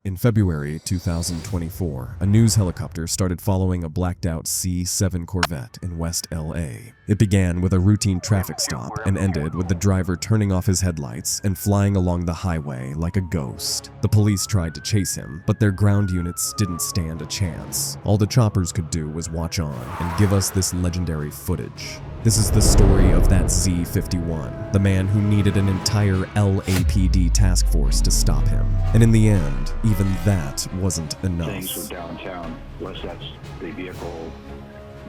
In February 2024, a news helicopter started following a blacked-out C7 Corvette in West LA. It began with a routine traffic stop and ended with the driver turning off his headlights and flying along the highway like a ghost. The police tried to chase him, but their ground units didn't stand a chance. All the choppers could do was watch on and give us this legendary footage. This is the story of That.Z51, the man who needed an entire LAPD task force to stop him. And in the end, even that wasn't enough. Things were downtown. Was that the vehicle?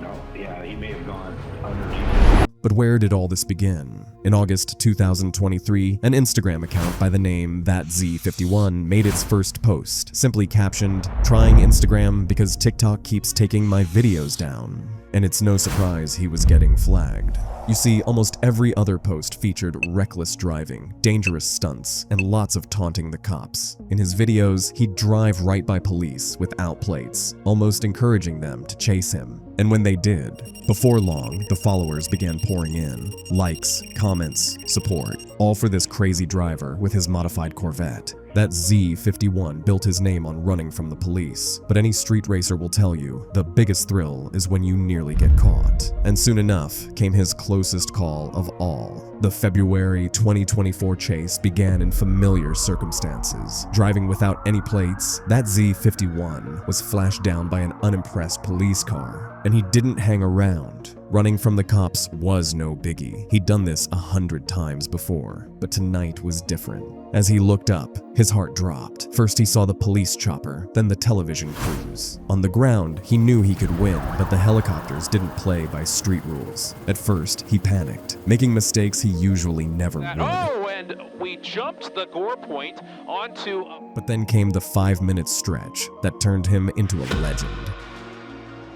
No. Yeah, he may have gone underneath. But where did all this begin? In August 2023, an Instagram account by the name That.Z51 made its first post, simply captioned, "Trying Instagram because TikTok keeps taking my videos down." And it's no surprise he was getting flagged. You see, almost every other post featured reckless driving, dangerous stunts, and lots of taunting the cops. In his videos, he'd drive right by police without plates, almost encouraging them to chase him. And when they did, before long, the followers began pouring in. Likes, comments, support, all for this crazy driver with his modified Corvette. That.Z51 built his name on running from the police, but any street racer will tell you the biggest thrill is when you nearly get caught. And soon enough came his closest call of all. The February 2024 chase began in familiar circumstances. Driving without any plates, That.Z51 was flashed down by an unimpressed police car, and he didn't hang around. Running from the cops was no biggie. He'd done this 100 times before, but tonight was different. As he looked up, his heart dropped. First he saw the police chopper, then the television crews. On the ground, he knew he could win, but the helicopters didn't play by street rules. At first, he panicked, making mistakes he usually never would. Oh, and we jumped the gore point onto... But then came the 5-minute stretch that turned him into a legend.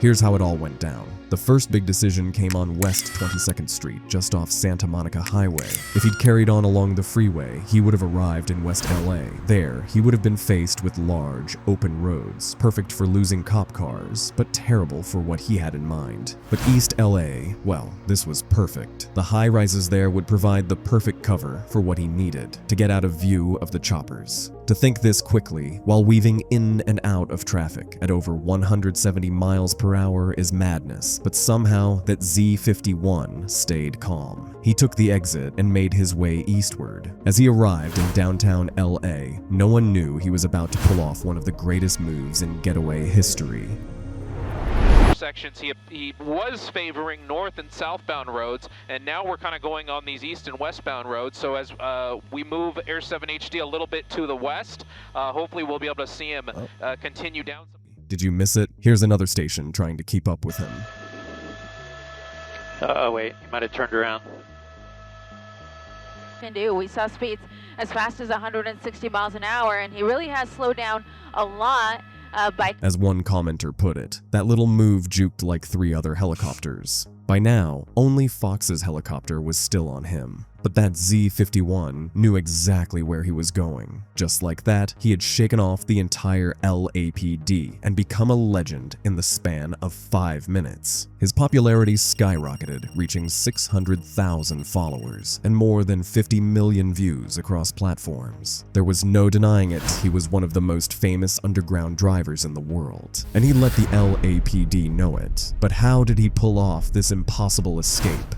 Here's how it all went down. The first big decision came on West 22nd Street, just off Santa Monica Highway. If he'd carried on along the freeway, he would have arrived in West LA. There, he would have been faced with large, open roads, perfect for losing cop cars, but terrible for what he had in mind. But East LA, well, this was perfect. The high-rises there would provide the perfect cover for what he needed to get out of view of the choppers. To think this quickly, while weaving in and out of traffic at over 170 miles per hour is madness, but somehow That.Z51 stayed calm. He took the exit and made his way eastward. As he arrived in downtown LA, no one knew he was about to pull off one of the greatest moves in getaway history. Sections he was favoring north and southbound roads, and now we're kind of going on these east and westbound roads. So as we move Air 7 HD a little bit to the west, hopefully we'll be able to see him continue down. Did you miss it? Here's another station trying to keep up with him. Oh wait, he might have turned around. We saw speeds as fast as 160 miles an hour, and he really has slowed down a lot. As one commenter put it, that little move juked like 3 other helicopters. By now, only Fox's helicopter was still on him. But That.Z51 knew exactly where he was going. Just like that, he had shaken off the entire LAPD and become a legend in the span of 5 minutes. His popularity skyrocketed, reaching 600,000 followers and more than 50 million views across platforms. There was no denying it, he was one of the most famous underground drivers in the world, and he let the LAPD know it. But how did he pull off this impossible escape?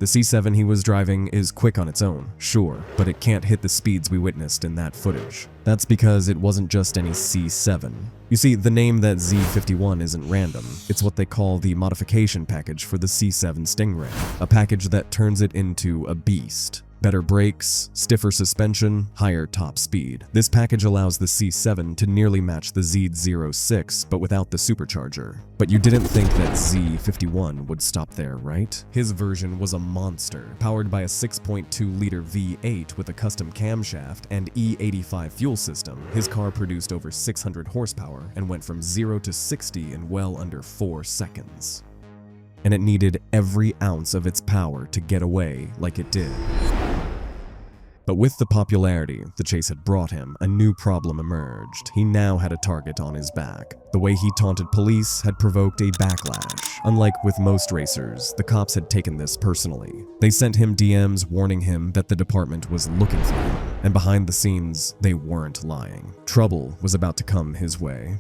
The C7 he was driving is quick on its own, sure, but it can't hit the speeds we witnessed in that footage. That's because it wasn't just any C7. You see, the name That.Z51 isn't random. It's what they call the modification package for the C7 Stingray, a package that turns it into a beast. Better brakes, stiffer suspension, higher top speed. This package allows the C7 to nearly match the Z06, but without the supercharger. But you didn't think That.Z51 would stop there, right? His version was a monster, powered by a 6.2-liter V8 with a custom camshaft and E85 fuel system. His car produced over 600 horsepower and went from 0 to 60 in well under 4 seconds. And it needed every ounce of its power to get away like it did. But with the popularity the chase had brought him, a new problem emerged. He now had a target on his back. The way he taunted police had provoked a backlash. Unlike with most racers, the cops had taken this personally. They sent him DMs warning him that the department was looking for him, and behind the scenes, they weren't lying. Trouble was about to come his way.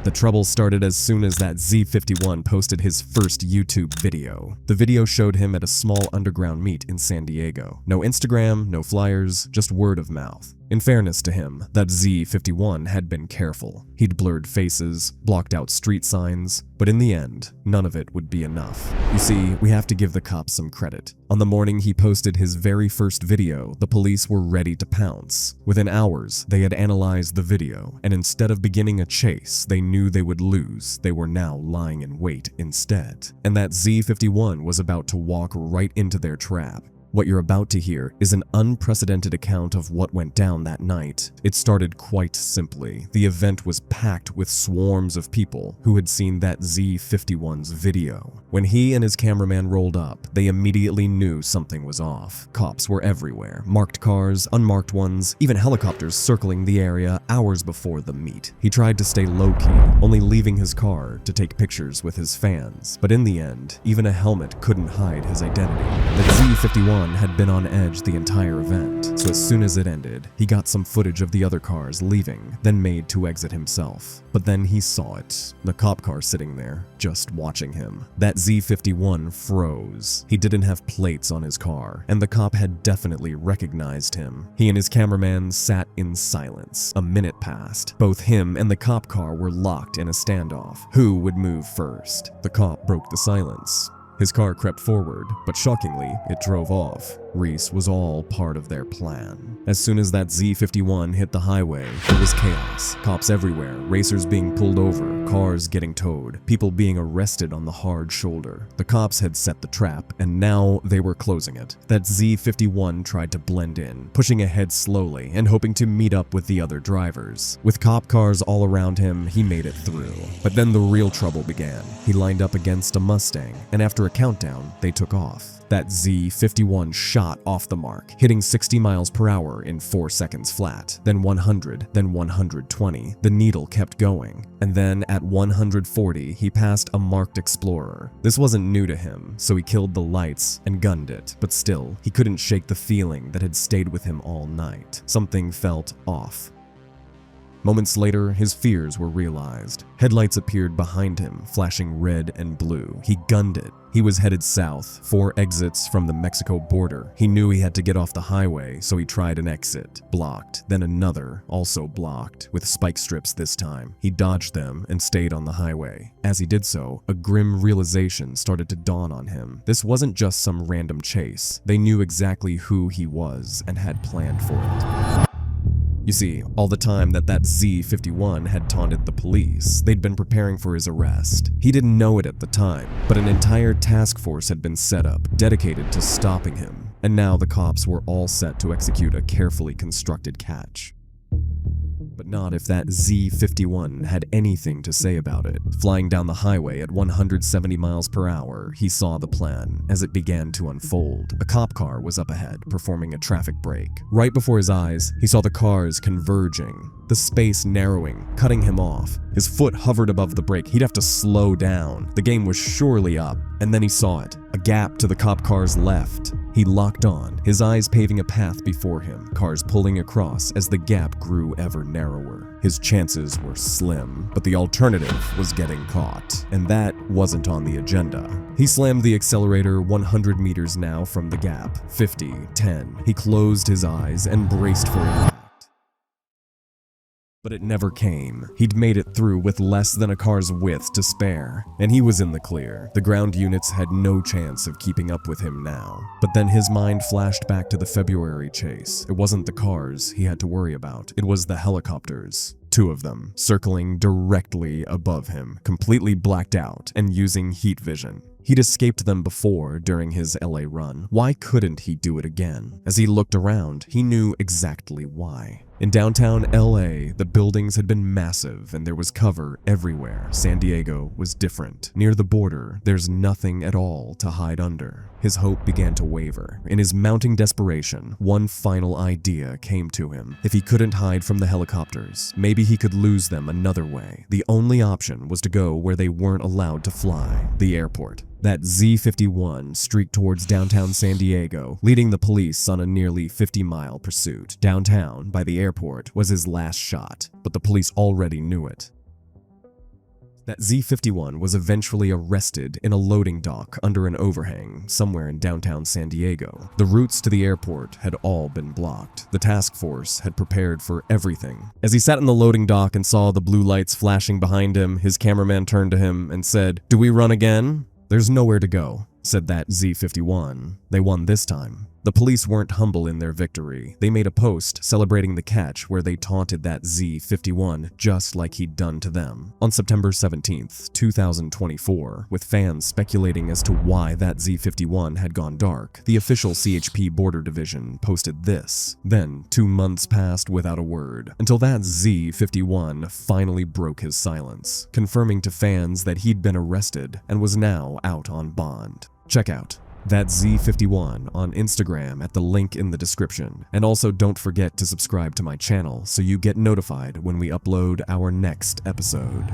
The trouble started as soon as That.Z51 posted his first YouTube video. The video showed him at a small underground meet in San Diego. No Instagram, no flyers, just word of mouth. In fairness to him, That.Z51 had been careful. He'd blurred faces, blocked out street signs, but in the end, none of it would be enough. You see, we have to give the cops some credit. On the morning he posted his very first video, the police were ready to pounce. Within hours, they had analyzed the video, and instead of beginning a chase they knew they would lose, they were now lying in wait instead. And That.Z51 was about to walk right into their trap. What you're about to hear is an unprecedented account of what went down that night. It started quite simply. The event was packed with swarms of people who had seen That.Z51's video. When he and his cameraman rolled up, they immediately knew something was off. Cops were everywhere. Marked cars, unmarked ones, even helicopters circling the area hours before the meet. He tried to stay low-key, only leaving his car to take pictures with his fans. But in the end, even a helmet couldn't hide his identity. That.Z51 had been on edge the entire event, so as soon as it ended, he got some footage of the other cars leaving, then made to exit himself. But then he saw it, the cop car sitting there, just watching him. That.Z51 froze. He didn't have plates on his car, and the cop had definitely recognized him. He and his cameraman sat in silence. A minute passed. Both him and the cop car were locked in a standoff. Who would move first? The cop broke the silence. His car crept forward, but shockingly, it drove off. Reese was all part of their plan. As soon as That.Z51 hit the highway, there was chaos. Cops everywhere, racers being pulled over, cars getting towed, people being arrested on the hard shoulder. The cops had set the trap, and now they were closing it. That.Z51 tried to blend in, pushing ahead slowly and hoping to meet up with the other drivers. With cop cars all around him, he made it through. But then the real trouble began. He lined up against a Mustang, and after a countdown, they took off. That.Z51 shot off the mark, hitting 60 miles per hour in 4 seconds flat, then 100, then 120. The needle kept going, and then at 140, he passed a marked Explorer. This wasn't new to him, so he killed the lights and gunned it, but still, he couldn't shake the feeling that had stayed with him all night. Something felt off. Moments later, his fears were realized. Headlights appeared behind him, flashing red and blue. He gunned it. He was headed south, 4 exits from the Mexico border. He knew he had to get off the highway, so he tried an exit. Blocked, then another, also blocked, with spike strips this time. He dodged them and stayed on the highway. As he did so, a grim realization started to dawn on him. This wasn't just some random chase. They knew exactly who he was and had planned for it. You see, all the time That.Z51 had taunted the police, they'd been preparing for his arrest. He didn't know it at the time, but an entire task force had been set up, dedicated to stopping him. And now the cops were all set to execute a carefully constructed catch. But not if That.Z51 had anything to say about it. Flying down the highway at 170 miles per hour, he saw the plan as it began to unfold. A cop car was up ahead, performing a traffic brake. Right before his eyes, he saw the cars converging, the space narrowing, cutting him off. His foot hovered above the brake. He'd have to slow down. The game was surely up. And then he saw it, a gap to the cop car's left. He locked on, his eyes paving a path before him, cars pulling across as the gap grew ever narrower. His chances were slim, but the alternative was getting caught, and that wasn't on the agenda. He slammed the accelerator 100 meters now from the gap, 50, 10. He closed his eyes and braced for impact. But it never came. He'd made it through with less than a car's width to spare, and he was in the clear. The ground units had no chance of keeping up with him now. But then his mind flashed back to the February chase. It wasn't the cars he had to worry about. It was the helicopters. 2 of them, circling directly above him, completely blacked out and using heat vision. He'd escaped them before during his LA run. Why couldn't he do it again? As he looked around, he knew exactly why. In downtown LA, the buildings had been massive and there was cover everywhere. San Diego was different. Near the border, there's nothing at all to hide under. His hope began to waver. In his mounting desperation, one final idea came to him. If he couldn't hide from the helicopters, maybe he could lose them another way. The only option was to go where they weren't allowed to fly, the airport. That Z51 streaked towards downtown San Diego, leading the police on a nearly 50-mile pursuit. Downtown, by the airport, was his last shot, but the police already knew it. That Z51 was eventually arrested in a loading dock under an overhang somewhere in downtown San Diego. The routes to the airport had all been blocked. The task force had prepared for everything. As he sat in the loading dock and saw the blue lights flashing behind him, his cameraman turned to him and said, "Do we run again?" "There's nowhere to go," said that Z51. They won this time. The police weren't humble in their victory. They made a post celebrating the catch where they taunted that Z51 just like he'd done to them. On September 17th, 2024, with fans speculating as to why that Z51 had gone dark, the official CHP Border Division posted this. Then, 2 months passed without a word, until that Z51 finally broke his silence, confirming to fans that he'd been arrested and was now out on bond. Check out That Z51 on Instagram at the link in the description. And also don't forget to subscribe to my channel so you get notified when we upload our next episode.